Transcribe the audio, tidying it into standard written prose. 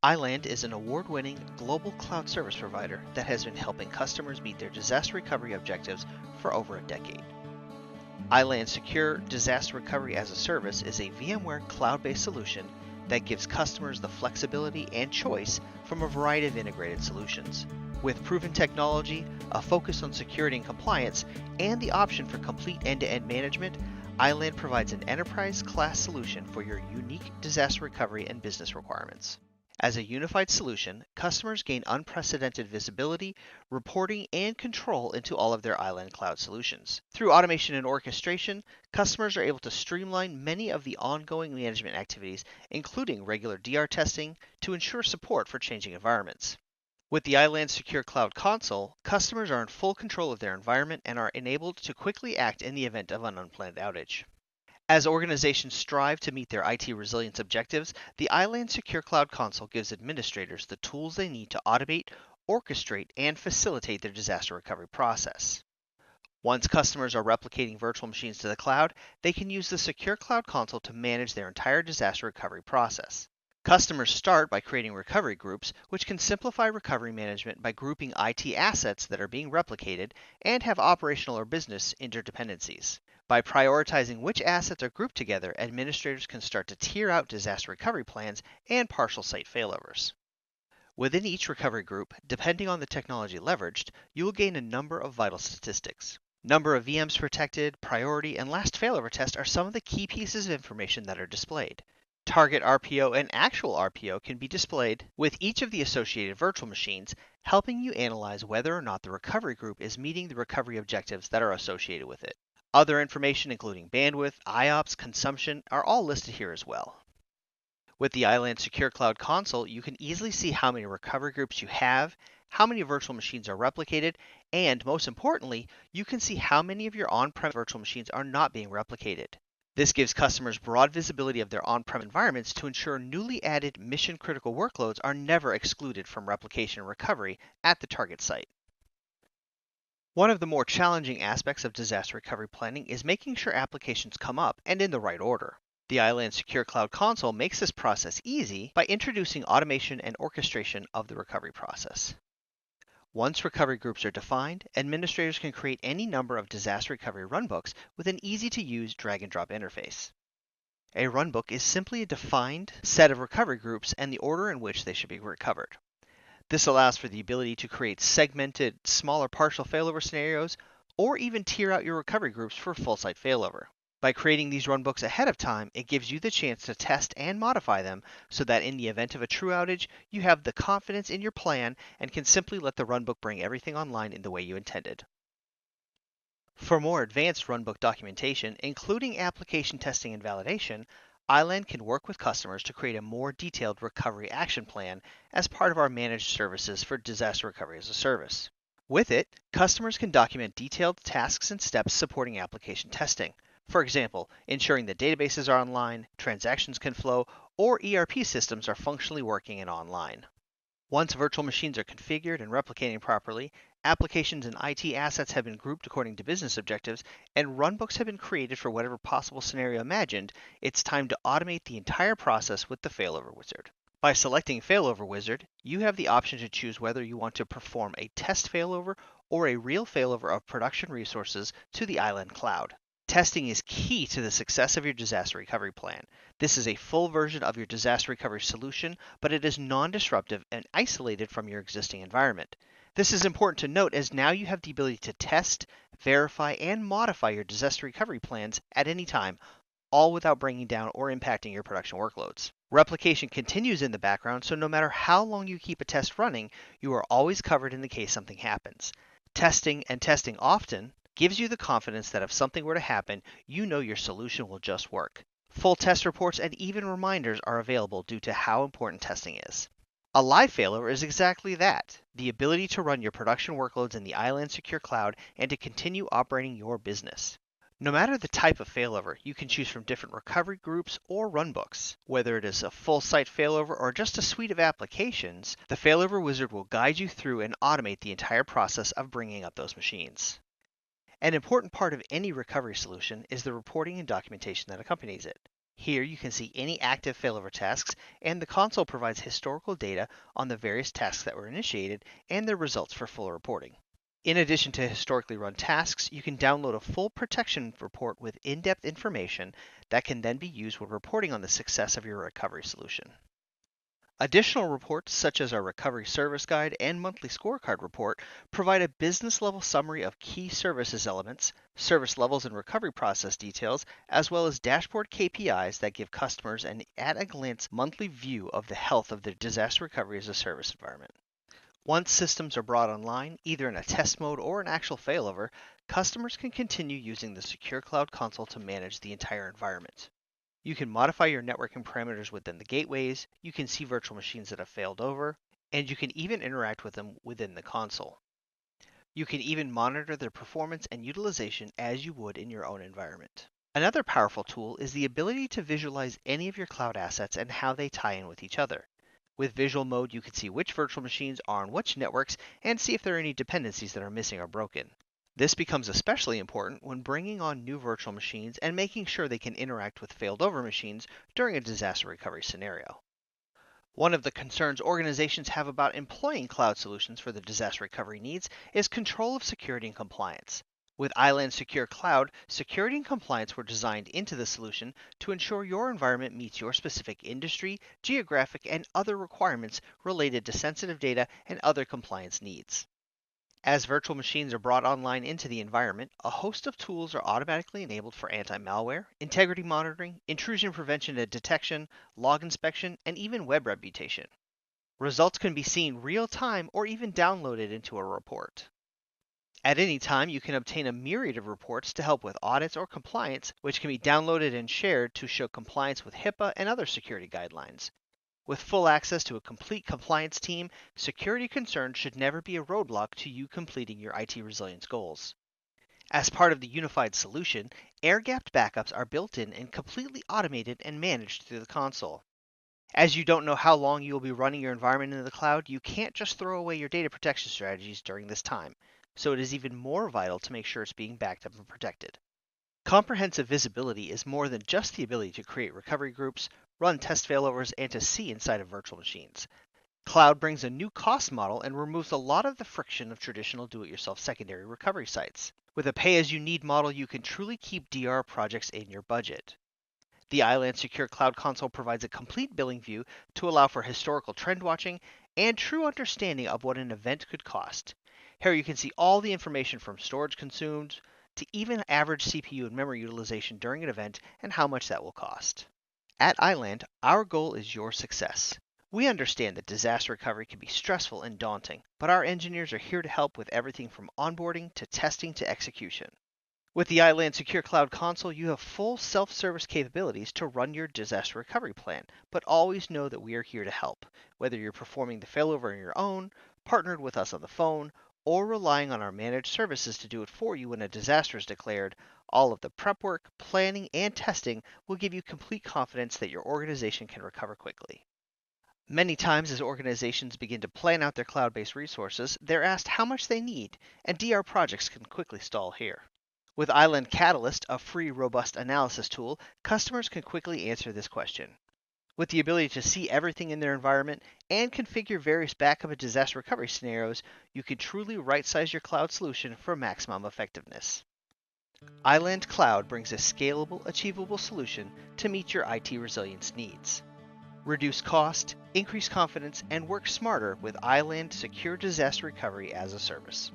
iland is an award-winning global cloud service provider that has been helping customers meet their disaster recovery objectives for over a decade. iland Secure Disaster Recovery as a Service is a VMware cloud-based solution that gives customers the flexibility and choice from a variety of integrated solutions. With proven technology, a focus on security and compliance, and the option for complete end-to-end management, iland provides an enterprise-class solution for your unique disaster recovery and business requirements. As a unified solution, customers gain unprecedented visibility, reporting, and control into all of their iland cloud solutions. Through automation and orchestration, customers are able to streamline many of the ongoing management activities, including regular DR testing, to ensure support for changing environments. With the iland Secure Cloud Console, customers are in full control of their environment and are enabled to quickly act in the event of an unplanned outage. As organizations strive to meet their IT resilience objectives, the iland Secure Cloud Console gives administrators the tools they need to automate, orchestrate, and facilitate their disaster recovery process. Once customers are replicating virtual machines to the cloud, they can use the Secure Cloud Console to manage their entire disaster recovery process. Customers start by creating recovery groups, which can simplify recovery management by grouping IT assets that are being replicated and have operational or business interdependencies. By prioritizing which assets are grouped together, administrators can start to tier out disaster recovery plans and partial site failovers. Within each recovery group, depending on the technology leveraged, you will gain a number of vital statistics. Number of VMs protected, priority, and last failover test are some of the key pieces of information that are displayed. Target RPO and actual RPO can be displayed with each of the associated virtual machines, helping you analyze whether or not the recovery group is meeting the recovery objectives that are associated with it. Other information, including bandwidth, IOPS, consumption, are all listed here as well. With the iland Secure Cloud Console, you can easily see how many recovery groups you have, how many virtual machines are replicated, and most importantly, you can see how many of your on-prem virtual machines are not being replicated. This gives customers broad visibility of their on-prem environments to ensure newly added mission-critical workloads are never excluded from replication and recovery at the target site. One of the more challenging aspects of disaster recovery planning is making sure applications come up and in the right order. The iland Secure Cloud Console makes this process easy by introducing automation and orchestration of the recovery process. Once recovery groups are defined, administrators can create any number of disaster recovery runbooks with an easy-to-use drag-and-drop interface. A runbook is simply a defined set of recovery groups and the order in which they should be recovered. This allows for the ability to create segmented, smaller partial failover scenarios, or even tier out your recovery groups for full site failover. By creating these runbooks ahead of time, it gives you the chance to test and modify them so that in the event of a true outage, you have the confidence in your plan and can simply let the runbook bring everything online in the way you intended. For more advanced runbook documentation, including application testing and validation, iland can work with customers to create a more detailed recovery action plan as part of our managed services for disaster recovery as a service. With it, customers can document detailed tasks and steps supporting application testing. For example, ensuring that databases are online, transactions can flow, or ERP systems are functionally working and online. Once virtual machines are configured and replicating properly, applications and IT assets have been grouped according to business objectives, and runbooks have been created for whatever possible scenario imagined, it's time to automate the entire process with the Failover Wizard. By selecting Failover Wizard, you have the option to choose whether you want to perform a test failover or a real failover of production resources to the iland cloud. Testing is key to the success of your disaster recovery plan. This is a full version of your disaster recovery solution, but it is non-disruptive and isolated from your existing environment. This is important to note as now you have the ability to test, verify, and modify your disaster recovery plans at any time, all without bringing down or impacting your production workloads. Replication continues in the background, so no matter how long you keep a test running, you are always covered in the case something happens. Testing and testing often gives you the confidence that if something were to happen, you know your solution will just work. Full test reports and even reminders are available due to how important testing is. A live failover is exactly that, the ability to run your production workloads in the iland Secure Cloud and to continue operating your business. No matter the type of failover, you can choose from different recovery groups or runbooks. Whether it is a full site failover or just a suite of applications, the Failover Wizard will guide you through and automate the entire process of bringing up those machines. An important part of any recovery solution is the reporting and documentation that accompanies it. Here you can see any active failover tasks, and the console provides historical data on the various tasks that were initiated and their results for full reporting. In addition to historically run tasks, you can download a full protection report with in-depth information that can then be used when reporting on the success of your recovery solution. Additional reports, such as our Recovery Service Guide and Monthly Scorecard report, provide a business-level summary of key services elements, service levels and recovery process details, as well as dashboard KPIs that give customers an at-a-glance monthly view of the health of their disaster recovery as a service environment. Once systems are brought online, either in a test mode or an actual failover, customers can continue using the Secure Cloud Console to manage the entire environment. You can modify your networking parameters within the gateways, you can see virtual machines that have failed over, and you can even interact with them within the console. You can even monitor their performance and utilization as you would in your own environment. Another powerful tool is the ability to visualize any of your cloud assets and how they tie in with each other. With visual mode, you can see which virtual machines are on which networks and see if there are any dependencies that are missing or broken. This becomes especially important when bringing on new virtual machines and making sure they can interact with failed over machines during a disaster recovery scenario. One of the concerns organizations have about employing cloud solutions for their disaster recovery needs is control of security and compliance. With iland Secure Cloud, security and compliance were designed into the solution to ensure your environment meets your specific industry, geographic, and other requirements related to sensitive data and other compliance needs. As virtual machines are brought online into the environment, a host of tools are automatically enabled for anti-malware, integrity monitoring, intrusion prevention and detection, log inspection, and even web reputation. Results can be seen real time or even downloaded into a report. At any time, you can obtain a myriad of reports to help with audits or compliance, which can be downloaded and shared to show compliance with HIPAA and other security guidelines. With full access to a complete compliance team, security concerns should never be a roadblock to you completing your IT resilience goals. As part of the unified solution, air-gapped backups are built in and completely automated and managed through the console. As you don't know how long you will be running your environment in the cloud, you can't just throw away your data protection strategies during this time, so it is even more vital to make sure it's being backed up and protected. Comprehensive visibility is more than just the ability to create recovery groups, run test failovers, and to see inside of virtual machines. Cloud brings a new cost model and removes a lot of the friction of traditional do-it-yourself secondary recovery sites. With a pay-as-you-need model, you can truly keep DR projects in your budget. The iland Secure Cloud Console provides a complete billing view to allow for historical trend watching and true understanding of what an event could cost. Here you can see all the information from storage consumed to even average CPU and memory utilization during an event and how much that will cost. At iland, our goal is your success. We understand that disaster recovery can be stressful and daunting, but our engineers are here to help with everything from onboarding to testing to execution. With the iland Secure Cloud Console, you have full self-service capabilities to run your disaster recovery plan, but always know that we are here to help, whether you're performing the failover on your own, partnered with us on the phone, or relying on our managed services to do it for you when a disaster is declared. All of the prep work, planning, and testing will give you complete confidence that your organization can recover quickly. Many times as organizations begin to plan out their cloud-based resources, they're asked how much they need, and DR projects can quickly stall here. With Iland Catalyst, a free, robust analysis tool, customers can quickly answer this question. With the ability to see everything in their environment and configure various backup and disaster recovery scenarios, you can truly right-size your cloud solution for maximum effectiveness. iland Cloud brings a scalable, achievable solution to meet your IT resilience needs. Reduce cost, increase confidence, and work smarter with iland Secure Disaster Recovery as a Service.